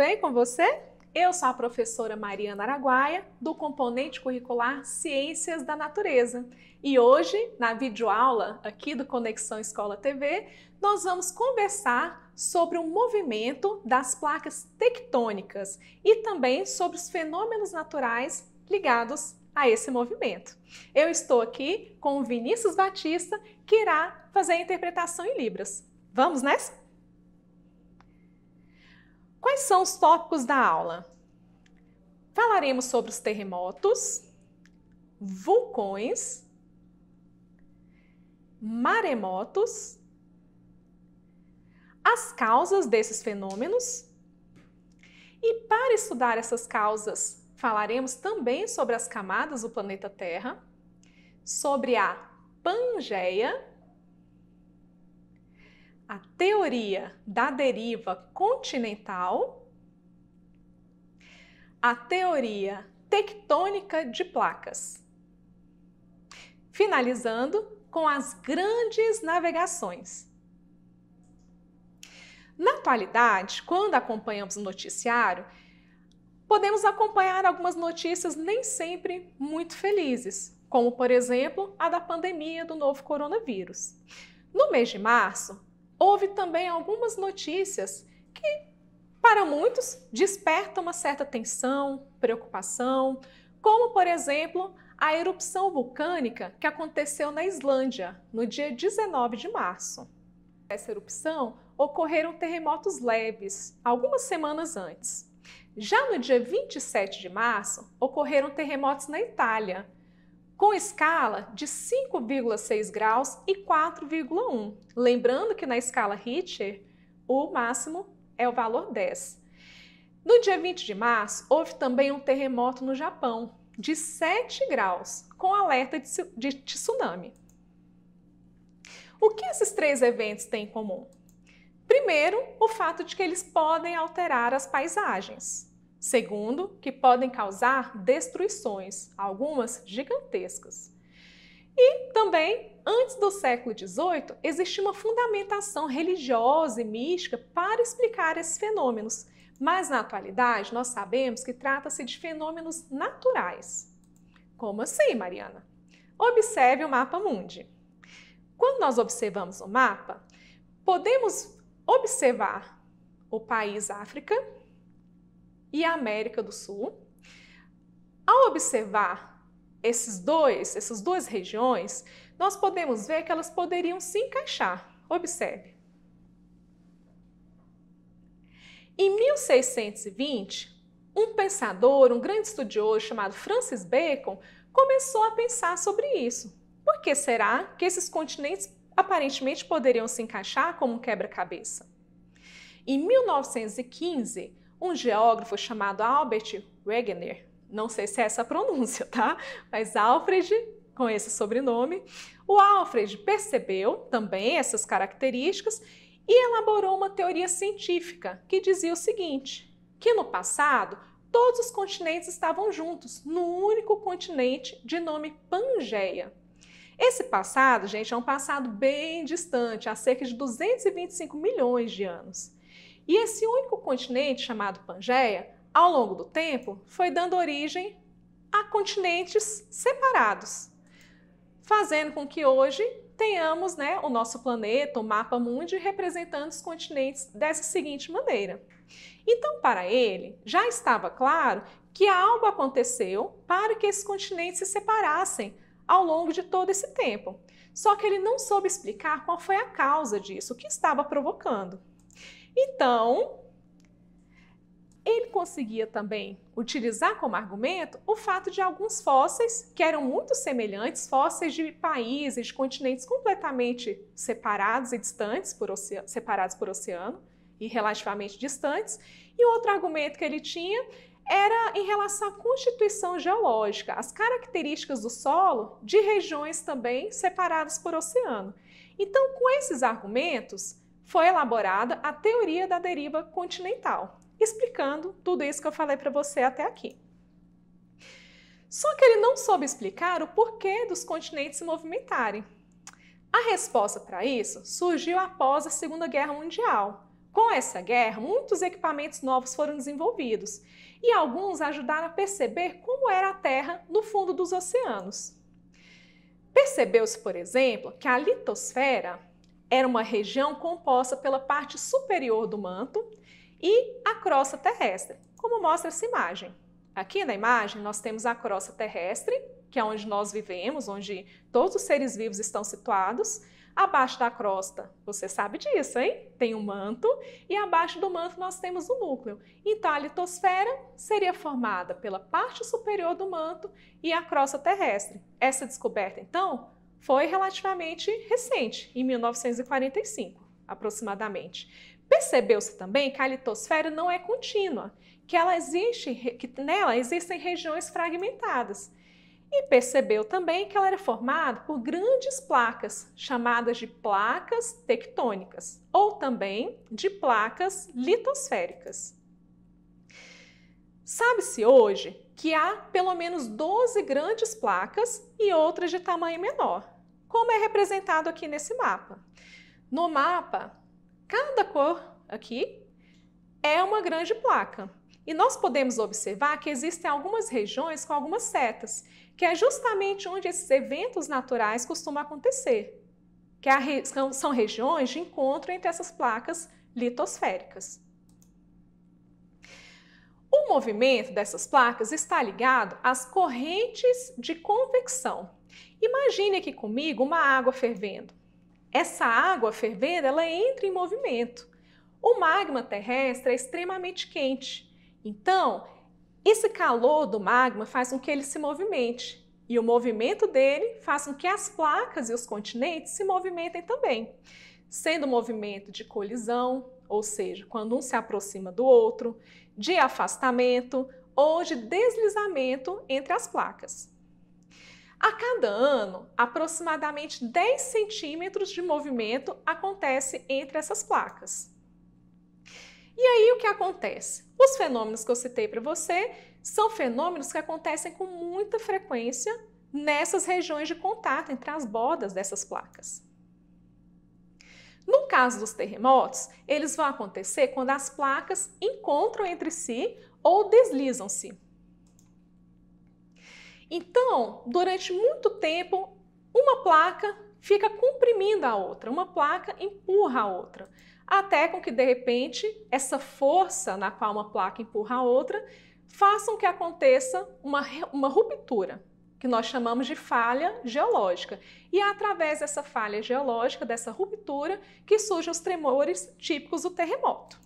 bem com você? Eu sou a professora Mariana Araguaia, do componente curricular Ciências da Natureza. E hoje, na videoaula aqui do Conexão Escola TV, nós vamos conversar sobre o movimento das placas tectônicas e também sobre os fenômenos naturais ligados a esse movimento. Eu estou aqui com o Vinícius Batista, que irá fazer a interpretação em Libras. Vamos nessa? Quais são os tópicos da aula? Falaremos sobre os terremotos, vulcões, maremotos, as causas desses fenômenos e, para estudar essas causas, falaremos também sobre as camadas do planeta Terra, sobre a Pangeia, a teoria da deriva continental, a teoria tectônica de placas. Finalizando com as grandes navegações. Na atualidade, quando acompanhamos o noticiário, podemos acompanhar algumas notícias nem sempre muito felizes, como, por exemplo, a da pandemia do novo coronavírus. No mês de março, houve também algumas notícias que, para muitos, despertam uma certa tensão, preocupação, como, por exemplo, a erupção vulcânica que aconteceu na Islândia, no dia 19 de março. Nessa erupção, ocorreram terremotos leves, algumas semanas antes. Já no dia 27 de março, ocorreram terremotos na Itália, com escala de 5,6 graus e 4,1. Lembrando que na escala Richter, o máximo é o valor 10. No dia 20 de março, houve também um terremoto no Japão, de 7 graus, com alerta de tsunami. O que esses três eventos têm em comum? Primeiro, o fato de que eles podem alterar as paisagens. Segundo, que podem causar destruições, algumas gigantescas. E também, antes do século XVIII, existia uma fundamentação religiosa e mística para explicar esses fenômenos. Mas na atualidade, nós sabemos que trata-se de fenômenos naturais. Como assim, Mariana? Observe o mapa mundi. Quando nós observamos o mapa, podemos observar o país África e a América do Sul. Ao observar essas duas regiões, nós podemos ver que elas poderiam se encaixar. Observe. Em 1620, um pensador, um grande estudioso chamado Francis Bacon, começou a pensar sobre isso. Por que será que esses continentes aparentemente poderiam se encaixar como um quebra-cabeça? Em 1915, um geógrafo chamado Albert Wegener, não sei se é essa a pronúncia, tá? Mas Alfred, com esse sobrenome, o Alfred percebeu também essas características e elaborou uma teoria científica que dizia o seguinte, que no passado todos os continentes estavam juntos, num único continente de nome Pangeia. Esse passado, gente, é um passado bem distante, há cerca de 225 milhões de anos. E esse único continente, chamado Pangeia, ao longo do tempo, foi dando origem a continentes separados, fazendo com que hoje tenhamos, o nosso planeta, o mapa mundi, representando os continentes dessa seguinte maneira. Então, para ele, já estava claro que algo aconteceu para que esses continentes se separassem ao longo de todo esse tempo. Só que ele não soube explicar qual foi a causa disso, o que estava provocando. Então, ele conseguia também utilizar como argumento o fato de alguns fósseis, que eram muito semelhantes, fósseis de países, de continentes completamente separados e distantes, separados por oceano e relativamente distantes. E outro argumento que ele tinha era em relação à constituição geológica, as características do solo de regiões também separadas por oceano. Então, com esses argumentos, foi elaborada a teoria da deriva continental, explicando tudo isso que eu falei para você até aqui. Só que ele não soube explicar o porquê dos continentes se movimentarem. A resposta para isso surgiu após a Segunda Guerra Mundial, Com essa guerra, muitos equipamentos novos foram desenvolvidos e alguns ajudaram a perceber como era a Terra no fundo dos oceanos. Percebeu-se, por exemplo, que a litosfera era uma região composta pela parte superior do manto e a crosta terrestre, como mostra essa imagem. Aqui na imagem nós temos a crosta terrestre, que é onde nós vivemos, onde todos os seres vivos estão situados. Abaixo da crosta, você sabe disso, hein? Tem um manto e abaixo do manto nós temos o núcleo. Então a litosfera seria formada pela parte superior do manto e a crosta terrestre. Essa descoberta, então, foi relativamente recente, em 1945, aproximadamente. Percebeu-se também que a litosfera não é contínua, que nela existem regiões fragmentadas. E percebeu também que ela era formada por grandes placas, chamadas de placas tectônicas, ou também de placas litosféricas. Sabe-se hoje que há pelo menos 12 grandes placas e outras de tamanho menor, como é representado aqui nesse mapa. No mapa, cada cor aqui é uma grande placa. E nós podemos observar que existem algumas regiões com algumas setas, que é justamente onde esses eventos naturais costumam acontecer, que são regiões de encontro entre essas placas litosféricas. O movimento dessas placas está ligado às correntes de convecção. Imagine aqui comigo uma água fervendo. Essa água fervendo, ela entra em movimento. O magma terrestre é extremamente quente. Então, esse calor do magma faz com que ele se movimente e o movimento dele faz com que as placas e os continentes se movimentem também, sendo um movimento de colisão, ou seja, quando um se aproxima do outro, de afastamento ou de deslizamento entre as placas. A cada ano, aproximadamente 10 centímetros de movimento acontece entre essas placas. E aí o que acontece? Os fenômenos que eu citei para você são fenômenos que acontecem com muita frequência nessas regiões de contato entre as bordas dessas placas. No caso dos terremotos, eles vão acontecer quando as placas encontram entre si ou deslizam-se. Então, durante muito tempo, uma placa fica comprimindo a outra, uma placa empurra a outra, até com que, de repente, essa força na qual uma placa empurra a outra façam que aconteça uma ruptura, que nós chamamos de falha geológica. E é através dessa falha geológica, dessa ruptura, que surgem os tremores típicos do terremoto.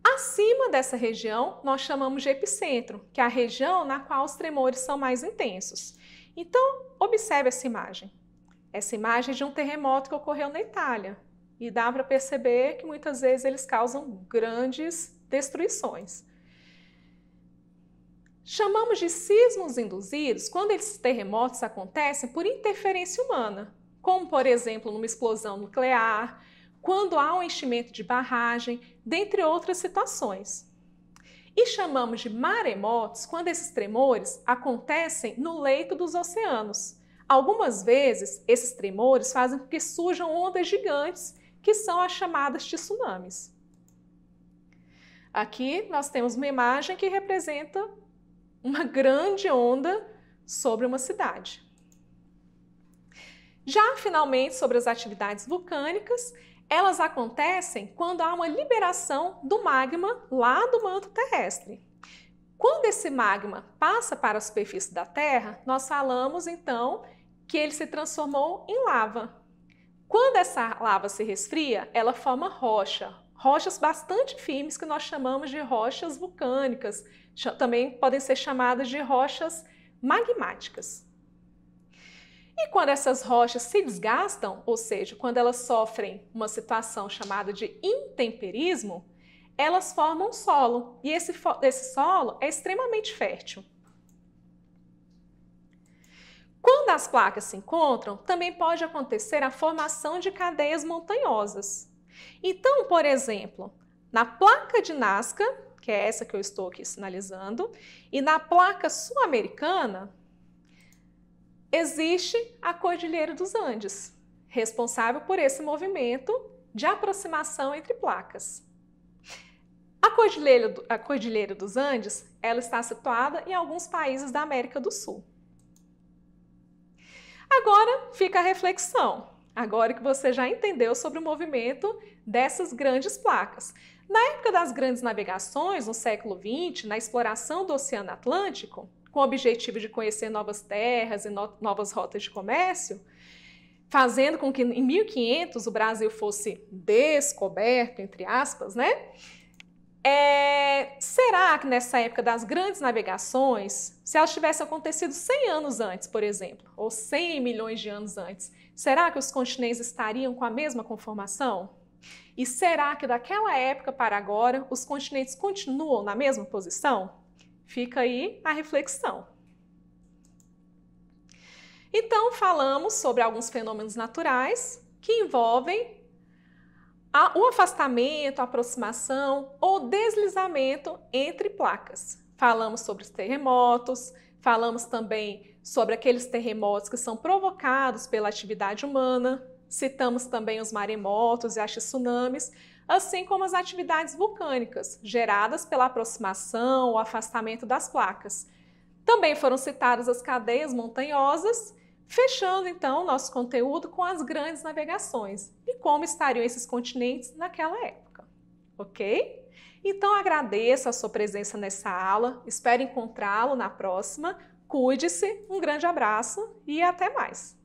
Acima dessa região, nós chamamos de epicentro, que é a região na qual os tremores são mais intensos. Então, observe essa imagem. Essa imagem é de um terremoto que ocorreu na Itália. E dá para perceber que muitas vezes eles causam grandes destruições. Chamamos de sismos induzidos quando esses terremotos acontecem por interferência humana, como, por exemplo, numa explosão nuclear, quando há um enchimento de barragem, dentre outras situações. E chamamos de maremotos quando esses tremores acontecem no leito dos oceanos. Algumas vezes, esses tremores fazem com que surjam ondas gigantes, que são as chamadas tsunamis. Aqui nós temos uma imagem que representa uma grande onda sobre uma cidade. Já, finalmente, sobre as atividades vulcânicas, elas acontecem quando há uma liberação do magma lá do manto terrestre. Quando esse magma passa para a superfície da Terra, nós falamos, então, que ele se transformou em lava. Quando essa lava se resfria, ela forma rochas bastante firmes que nós chamamos de rochas vulcânicas, também podem ser chamadas de rochas magmáticas. E quando essas rochas se desgastam, ou seja, quando elas sofrem uma situação chamada de intemperismo, elas formam solo, e esse solo é extremamente fértil. Quando as placas se encontram, também pode acontecer a formação de cadeias montanhosas. Então, por exemplo, na placa de Nazca, que é essa que eu estou aqui sinalizando, e na placa sul-americana, existe a Cordilheira dos Andes, responsável por esse movimento de aproximação entre placas. A Cordilheira dos Andes, ela está situada em alguns países da América do Sul. Agora fica a reflexão, agora que você já entendeu sobre o movimento dessas grandes placas. Na época das grandes navegações, no século XX, na exploração do Oceano Atlântico, com o objetivo de conhecer novas terras e novas rotas de comércio, fazendo com que em 1500 o Brasil fosse descoberto, entre aspas, né? Será que nessa época das grandes navegações, se elas tivessem acontecido 100 anos antes, por exemplo, ou 100 milhões de anos antes, será que os continentes estariam com a mesma conformação? E será que daquela época para agora os continentes continuam na mesma posição? Fica aí a reflexão. Então, falamos sobre alguns fenômenos naturais que envolvem o afastamento, a aproximação ou deslizamento entre placas. Falamos sobre os terremotos, falamos também sobre aqueles terremotos que são provocados pela atividade humana, citamos também os maremotos e as tsunamis, assim como as atividades vulcânicas, geradas pela aproximação ou afastamento das placas. Também foram citadas as cadeias montanhosas, fechando então nosso conteúdo com as grandes navegações e como estariam esses continentes naquela época, ok? Então agradeço a sua presença nessa aula, espero encontrá-lo na próxima, cuide-se, um grande abraço e até mais!